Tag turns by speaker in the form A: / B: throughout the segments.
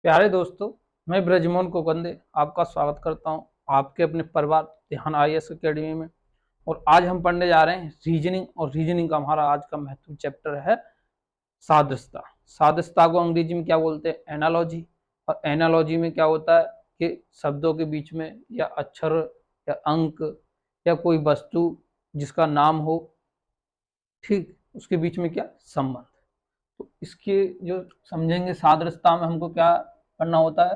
A: प्यारे दोस्तों, मैं ब्रजमोहन कोकंदे आपका स्वागत करता हूं आपके अपने परिवार ध्यान आईएएस अकेडमी में। और आज हम पढ़ने जा रहे हैं रीजनिंग। और रीजनिंग का हमारा आज का महत्वपूर्ण चैप्टर है सादृश्यता। सादृश्यता को अंग्रेजी में क्या बोलते हैं? एनालॉजी। और एनालॉजी में क्या होता है कि शब्दों के बीच में या अक्षर या अंक या कोई वस्तु जिसका नाम हो, ठीक, उसके बीच में क्या संबंध। तो इसके जो समझेंगे सादृश्यता में हमको क्या करना होता है?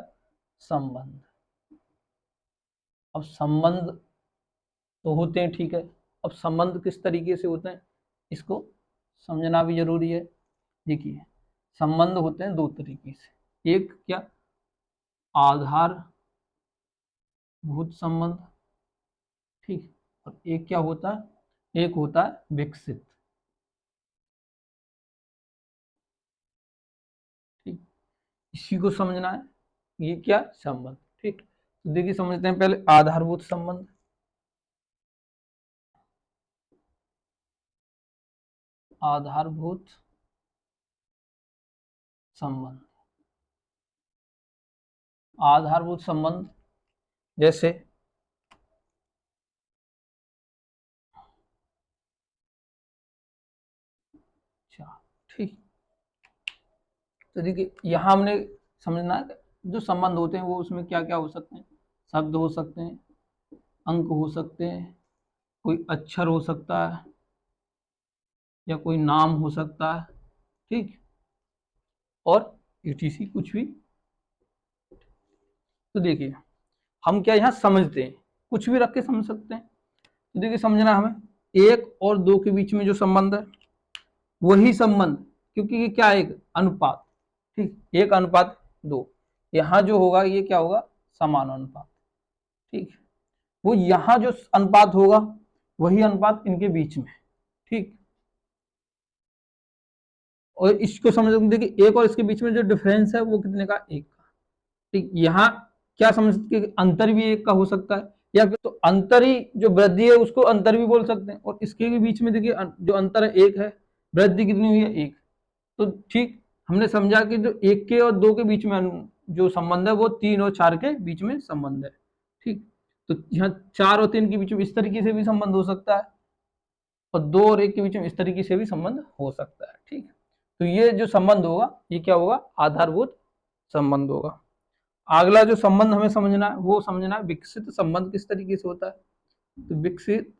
A: संबंध। अब संबंध तो होते हैं, ठीक है। अब संबंध किस तरीके से होते हैं इसको समझना भी जरूरी है। देखिए, संबंध होते हैं दो तरीके से। एक क्या? आधारभूत संबंध, ठीक। और एक क्या होता है? एक होता है विकसित, ठीक। इसी को समझना है, ये क्या संबंध, ठीक। तो देखिए, समझते हैं पहले आधारभूत संबंध। आधारभूत संबंध, आधारभूत संबंध जैसे ठीक। तो देखिए, यहां हमने समझना है जो संबंध होते हैं वो उसमें क्या क्या हो सकते हैं। शब्द हो सकते हैं, अंक हो सकते हैं, कोई अक्षर हो सकता है या कोई नाम हो सकता है, ठीक। और ईटीसी कुछ भी। तो देखिए, हम क्या यहाँ समझते हैं, कुछ भी रख के समझ सकते हैं। तो देखिए, समझना हमें एक और दो के बीच में जो संबंध है वही संबंध, क्योंकि ये क्या है? एक अनुपात, ठीक। एक अनुपात दो, यहाँ जो होगा ये क्या होगा? समानुपात, ठीक। वो यहाँ जो अनुपात होगा वही अनुपात इनके बीच में, ठीक। और इसको समझ, देखिए एक और इसके बीच में जो डिफरेंस है वो कितने का? एक का, ठीक। यहाँ क्या समझते हैं? अंतर भी एक का हो सकता है, या फिर तो अंतर ही जो वृद्धि है उसको अंतर भी बोल सकते हैं। और इसके बीच में देखिए जो अंतर है एक है, वृद्धि कितनी हुई है? एक। तो ठीक, हमने समझा कि जो एक के और दो के बीच में जो संबंध है वो तीन और चार के बीच में संबंध है, ठीक। तो यहाँ चार और तीन के बीच में इस तरीके से भी संबंध हो सकता है, और दो और एक के बीच में इस तरीके से भी संबंध हो सकता है, ठीक। तो ये जो संबंध होगा ये क्या होगा? आधारभूत संबंध होगा। अगला जो संबंध हमें समझना है वो समझना है विकसित संबंध किस तरीके से होता है। तो विकसित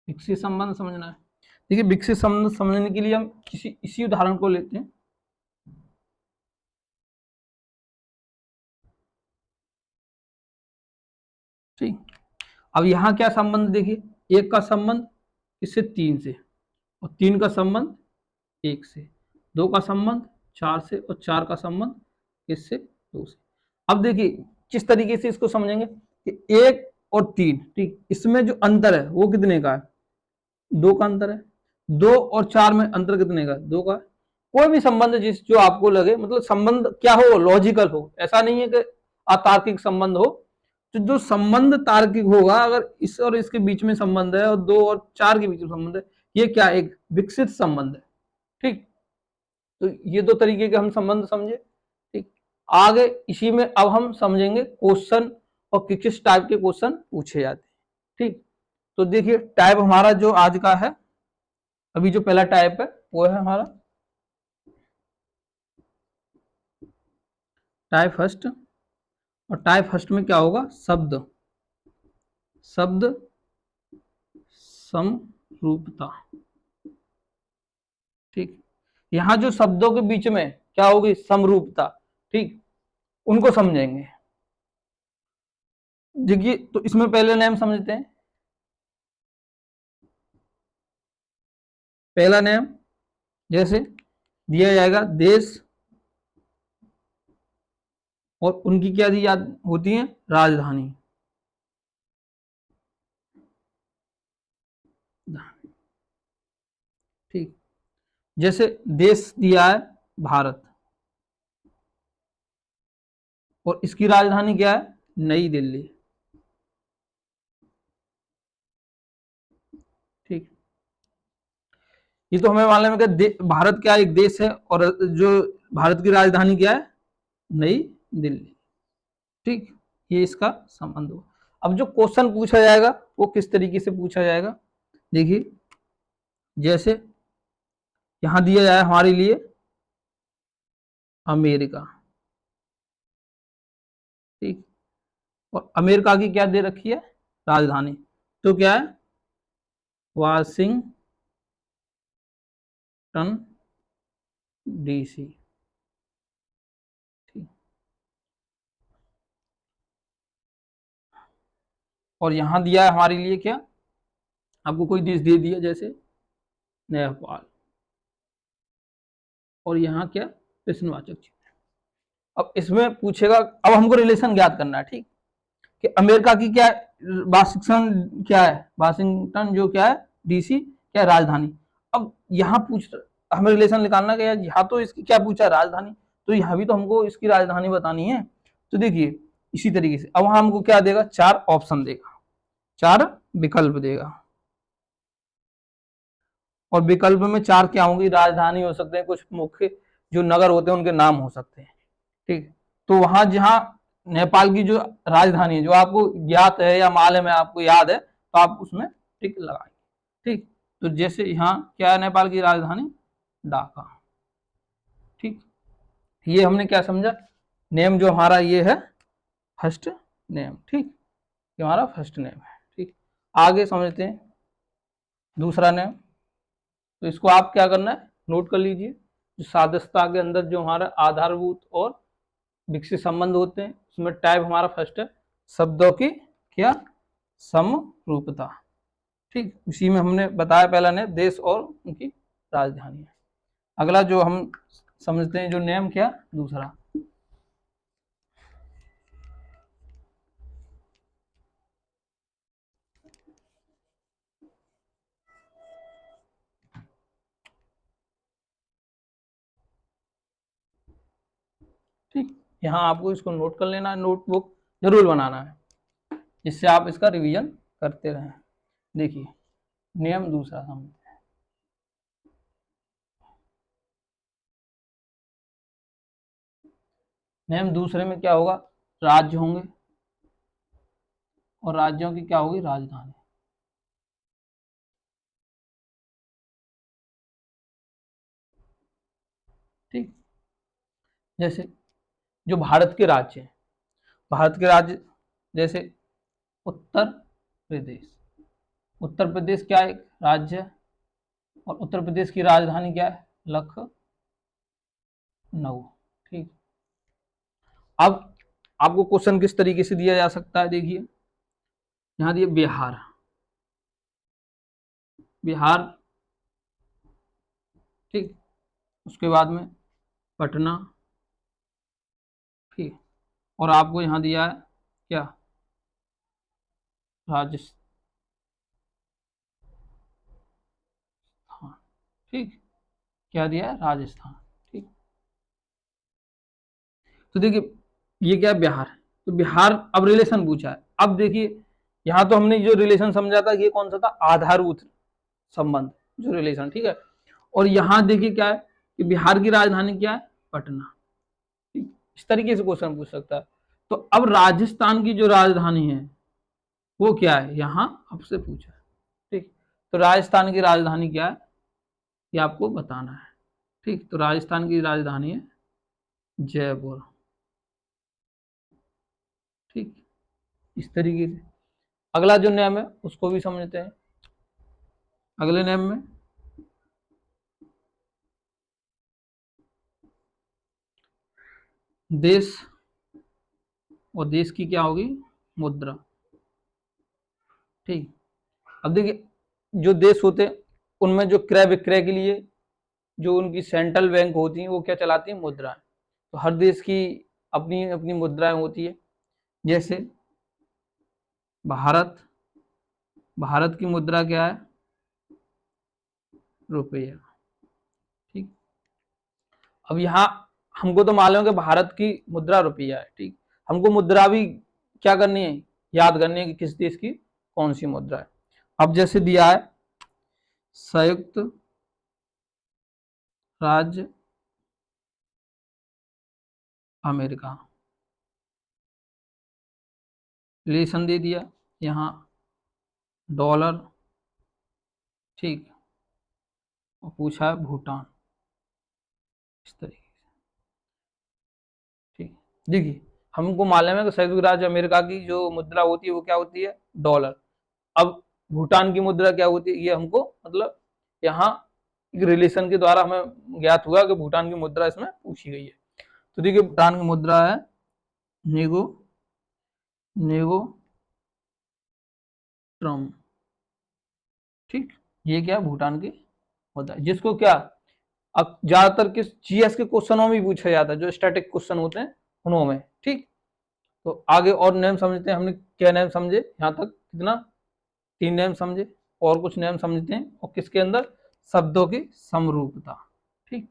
A: विकसित संबंध समझना है। देखिए, विकसित संबंध समझने के लिए हम किसी इसी उदाहरण को लेते हैं। ठीक। अब यहाँ क्या संबंध? देखिए, एक का संबंध इससे तीन से, और तीन का संबंध एक से, दो का संबंध चार से, और चार का संबंध इससे दो से। अब देखिए किस तरीके से इसको समझेंगे कि एक और तीन, ठीक, इसमें जो अंतर है वो कितने का है? दो का अंतर है। दो और चार में अंतर कितने का? दो का। कोई भी संबंध जिस जो आपको लगे, मतलब संबंध क्या हो? लॉजिकल हो, ऐसा नहीं है कि अतार्किक संबंध हो। तो जो संबंध तार्किक होगा, अगर इस और इसके बीच में संबंध है और दो और चार के बीच में संबंध है, ये क्या? एक विकसित संबंध है, ठीक। तो ये दो तरीके के हम संबंध समझे, ठीक। आगे इसी में अब हम समझेंगे क्वेश्चन, और किस टाइप के क्वेश्चन पूछे जाते हैं, ठीक। तो देखिए, टाइप हमारा जो आज का है, अभी जो पहला टाइप है वो है हमारा टाइप फर्स्ट। और टाइप फर्स्ट में क्या होगा? शब्द शब्द समरूपता, ठीक। यहां जो शब्दों के बीच में क्या होगी? समरूपता, ठीक। उनको समझेंगे। देखिए, तो इसमें पहले नेम समझते हैं। पहला नेम जैसे दिया जाएगा देश, और उनकी क्या दी याद होती है? राजधानी, ठीक। जैसे देश दिया है भारत, और इसकी राजधानी क्या है? नई दिल्ली। ठीक, ये तो हमें मालूम है कि भारत क्या एक देश है और जो भारत की राजधानी क्या है, नई दिल्ली। ठीक, ये इसका संबंध हुआ। अब जो क्वेश्चन पूछा जाएगा वो किस तरीके से पूछा जाएगा, देखिए जैसे यहां दिया जाए हमारे लिए अमेरिका। ठीक, और अमेरिका की क्या दे रखी है, राजधानी, तो क्या है, वाशिंगटन डीसी। ठीक, और यहां दिया है हमारे लिए क्या, आपको कोई देश दे दिया जैसे नेपाल, और यहाँ क्या, प्रश्नवाचक चिन्ह। अब इसमें पूछेगा, अब हमको रिलेशन ज्ञात करना है। ठीक, कि अमेरिका की क्या, वाशिंगटन क्या है, वाशिंगटन जो क्या है, डीसी क्या है, राजधानी। अब यहाँ पूछ हमें रिलेशन निकालना क्या है, यहाँ तो इसकी क्या पूछा, राजधानी, तो यहाँ भी तो हमको इसकी राजधानी बतानी है। तो देखिए इसी तरीके से अब वहां हमको क्या देगा, 4 ऑप्शन देगा, 4 विकल्प देगा, और विकल्प में 4 क्या होंगी, राजधानी हो सकते हैं, कुछ मुख्य जो नगर होते हैं उनके नाम हो सकते हैं। ठीक, तो वहां जहां नेपाल की जो राजधानी है, जो आपको ज्ञात है या मालूम है, आपको याद है, तो आप उसमें टिक लगाएंगे। ठीक, तो जैसे यहाँ क्या है, नेपाल की राजधानी ढाका। ठीक, ये हमने क्या समझा, नेम जो हमारा ये है फर्स्ट नेम। ठीक, ये हमारा फर्स्ट नेम है। ठीक, आगे समझते हैं दूसरा नेम। तो इसको आप क्या करना है, नोट कर लीजिए। जो सादस्यता के अंदर जो हमारा आधारभूत और विकसित संबंध होते हैं, उसमें टाइप हमारा फर्स्ट है, शब्दों की क्या, समरूपता। ठीक, उसी में हमने बताया पहला ने देश और उनकी राजधानी है। अगला जो हम समझते हैं जो नेम क्या, दूसरा, ठीक, यहाँ आपको इसको नोट कर लेना है, नोटबुक जरूर बनाना है, जिससे आप इसका रिवीजन करते रहें। देखिए नियम दूसरा समझते हैं। नियम दूसरे में क्या होगा, राज्य होंगे, और राज्यों की क्या होगी, राजधानी। ठीक, जैसे जो भारत के राज्य हैं, भारत के राज्य जैसे उत्तर प्रदेश, उत्तर प्रदेश क्या एक राज्य है, और उत्तर प्रदेश की राजधानी क्या है, लखनऊ। ठीक, अब आपको क्वेश्चन किस तरीके से दिया जा सकता है, देखिए यहां दिए बिहार, बिहार। ठीक, उसके बाद में पटना। ठीक, और आपको यहां दिया है क्या, राजस्थान। ठीक, क्या दिया है, राजस्थान। ठीक, तो देखिए ये क्या है, बिहार। तो बिहार, अब रिलेशन पूछा है। अब देखिए यहां तो हमने जो रिलेशन समझा था ये कौन सा था, आधारभूत संबंध, जो रिलेशन। ठीक है, और यहां देखिए क्या है कि बिहार की राजधानी क्या है, पटना। ठीक, इस तरीके से क्वेश्चन पूछ सकता है। तो अब राजस्थान की जो राजधानी है वो क्या है, यहां आपसे पूछा है। ठीक, तो राजस्थान की राजधानी क्या है, ये आपको बताना है। ठीक, तो राजस्थान की राजधानी है जयपुर। ठीक, इस तरीके से अगला जो नियम है उसको भी समझते हैं। अगले नियम में देश, और देश की क्या होगी, मुद्रा। ठीक, अब देखिए जो देश होते हैं उनमें जो क्रय विक्रय के लिए जो उनकी सेंट्रल बैंक होती हैं वो क्या चलाती है, मुद्राएं। तो हर देश की अपनी अपनी मुद्राएं होती है। जैसे भारत, भारत की मुद्रा क्या है, रुपया। ठीक, अब यहाँ हमको तो मालूम है कि भारत की मुद्रा रुपया है। ठीक, हमको मुद्रा भी क्या करनी है, याद करनी है कि किस देश की कौन सी मुद्रा है। अब जैसे दिया है संयुक्त राज्य अमेरिका, रिलेशन दे दिया यहाँ डॉलर, ठीक, और पूछा है भूटान, इस तरीके से, ठीक। देखिए हमको मालूम है कि संयुक्त राज्य अमेरिका की जो मुद्रा होती है वो क्या होती है, डॉलर। अब भूटान की मुद्रा क्या होती है, ये हमको मतलब यहाँ रिलेशन के द्वारा हमें ज्ञात हुआ कि भूटान की मुद्रा इसमें पूछी गई है। तो देखिए भूटान की मुद्रा है नेगो नेगो ट्रम, ठीक। ये क्या भूटान की मुद्रा, जिसको क्या अब ज्यादातर किस जीएस के क्वेश्चनों में पूछा जाता है, जो स्टैटिक क्वेश्चन होते हैं उनमें, ठीक। तो आगे और नेम समझते हैं, हमने क्या नेम समझे यहाँ तक, कितना, 3 नेम समझे, और कुछ नेम समझते हैं, और किसके अंदर, शब्दों की समरूपता, ठीक।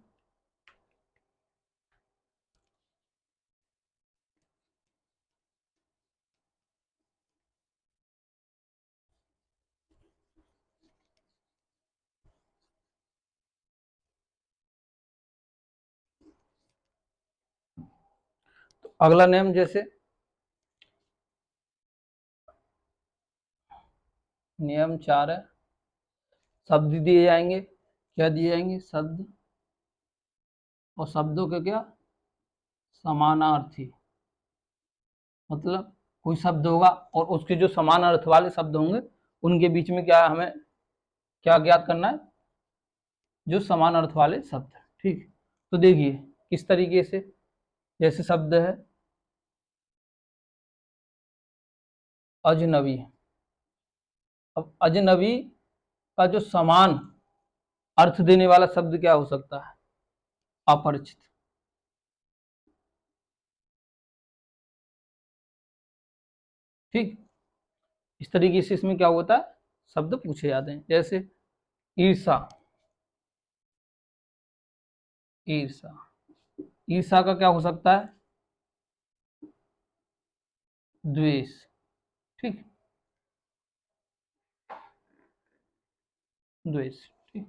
A: तो अगला नेम जैसे नियम 4 है, शब्द दिए जाएंगे, क्या दिए जाएंगे, शब्द, और शब्दों के क्या, समानार्थी, मतलब कोई शब्द होगा और उसके जो समान अर्थ वाले शब्द होंगे उनके बीच में क्या हमें क्या ज्ञात करना है, जो समान अर्थ वाले शब्द, ठीक। तो देखिए किस तरीके से, जैसे शब्द है अजनबी, अब अजनबी का जो समान अर्थ देने वाला शब्द क्या हो सकता है, अपरिचित, ठीक। इस तरीके से इसमें क्या होता है, शब्द पूछे जाते हैं, जैसे ईर्षा, ईर्षा, ईर्षा का क्या हो सकता है, द्वेष, ठीक, द्वेष, ठीक।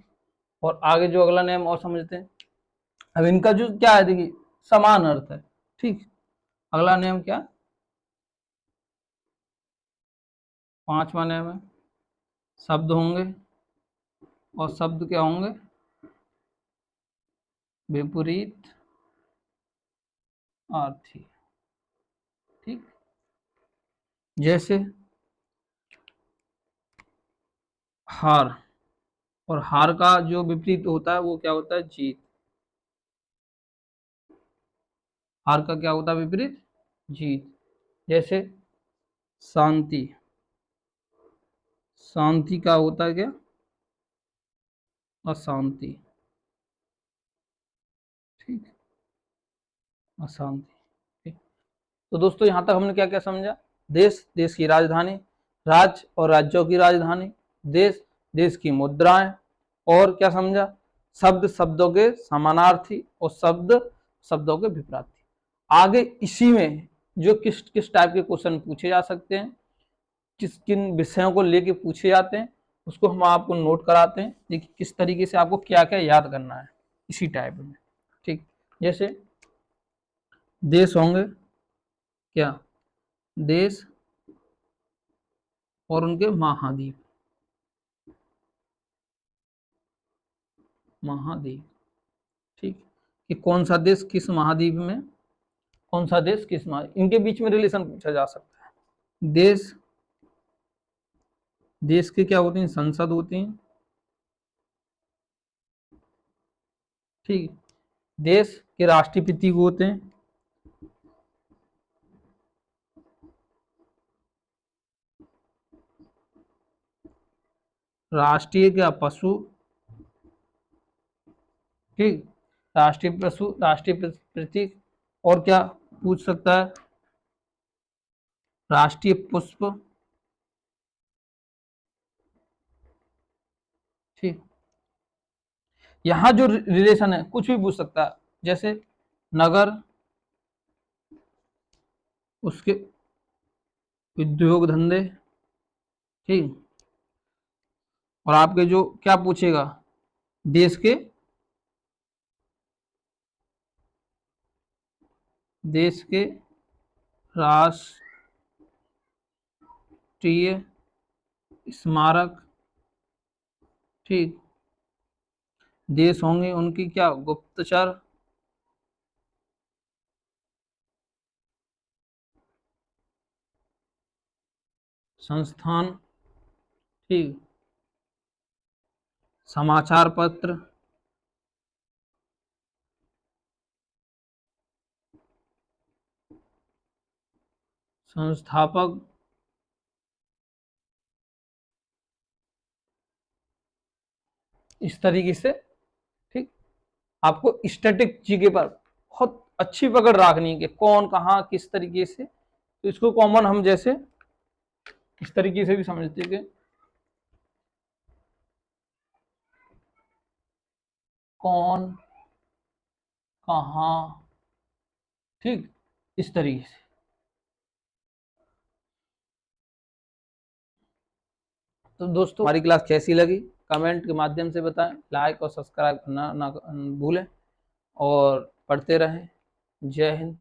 A: और आगे जो अगला नेम और समझते हैं, अब इनका जो क्या है देखिए समान अर्थ है, ठीक। अगला नेम क्या, 5वां नेम है, शब्द होंगे और शब्द क्या होंगे, विपरीत अर्थी, ठीक। जैसे हार, और हार का जो विपरीत होता है वो क्या होता है, जीत, हार का क्या होता है विपरीत, जीत। जैसे शांति, शांति का होता है क्या, अशांति, ठीक, अशांति, ठीक। तो दोस्तों यहाँ तक हमने क्या क्या समझा, देश, देश की राजधानी, राज्य और राज्यों की राजधानी, देश, देश की मुद्राएं, और क्या समझा, शब्द, शब्दों के समानार्थी, और शब्द, शब्दों के विपरीत। आगे इसी में जो किस किस टाइप के क्वेश्चन पूछे जा सकते हैं, किस किन विषयों को लेके पूछे जाते हैं, उसको हम आपको नोट कराते हैं। देखिए किस तरीके से आपको क्या क्या याद करना है इसी टाइप में, ठीक। जैसे देश होंगे क्या, देश और उनके महाद्वीप, महाद्वीप, ठीक, कि कौन सा देश किस महाद्वीप में, कौन सा देश किस महाद्वीप, इनके बीच में रिलेशन पूछा जा सकता है। देश, देश के क्या होती हैं, संसद होती हैं, ठीक। देश के राष्ट्रपति होते हैं, राष्ट्रीय क्या पशु, ठीक, राष्ट्रीय पशु, राष्ट्रीय प्रतीक, और क्या पूछ सकता है, राष्ट्रीय पुष्प, ठीक। यहाँ जो रिलेशन है कुछ भी पूछ सकता है, जैसे नगर, उसके उद्योग धंधे, ठीक। और आपके जो क्या पूछेगा, देश के, देश के राष्ट्रीय स्मारक, ठीक। देश होंगे उनकी क्या, गुप्तचर संस्थान, ठीक। समाचार पत्र, संस्थापक, इस तरीके से, ठीक। आपको स्टैटिक जीके पर बहुत अच्छी पकड़ रखनी है कि कौन कहाँ किस तरीके से, तो इसको कॉमन हम जैसे इस तरीके से भी समझते हैं कि कौन कहाँ, ठीक, इस तरीके से। तो दोस्तों हमारी क्लास कैसी लगी कमेंट के माध्यम से बताएं, लाइक और सब्सक्राइब करना ना भूलें और पढ़ते रहें। जय हिंद।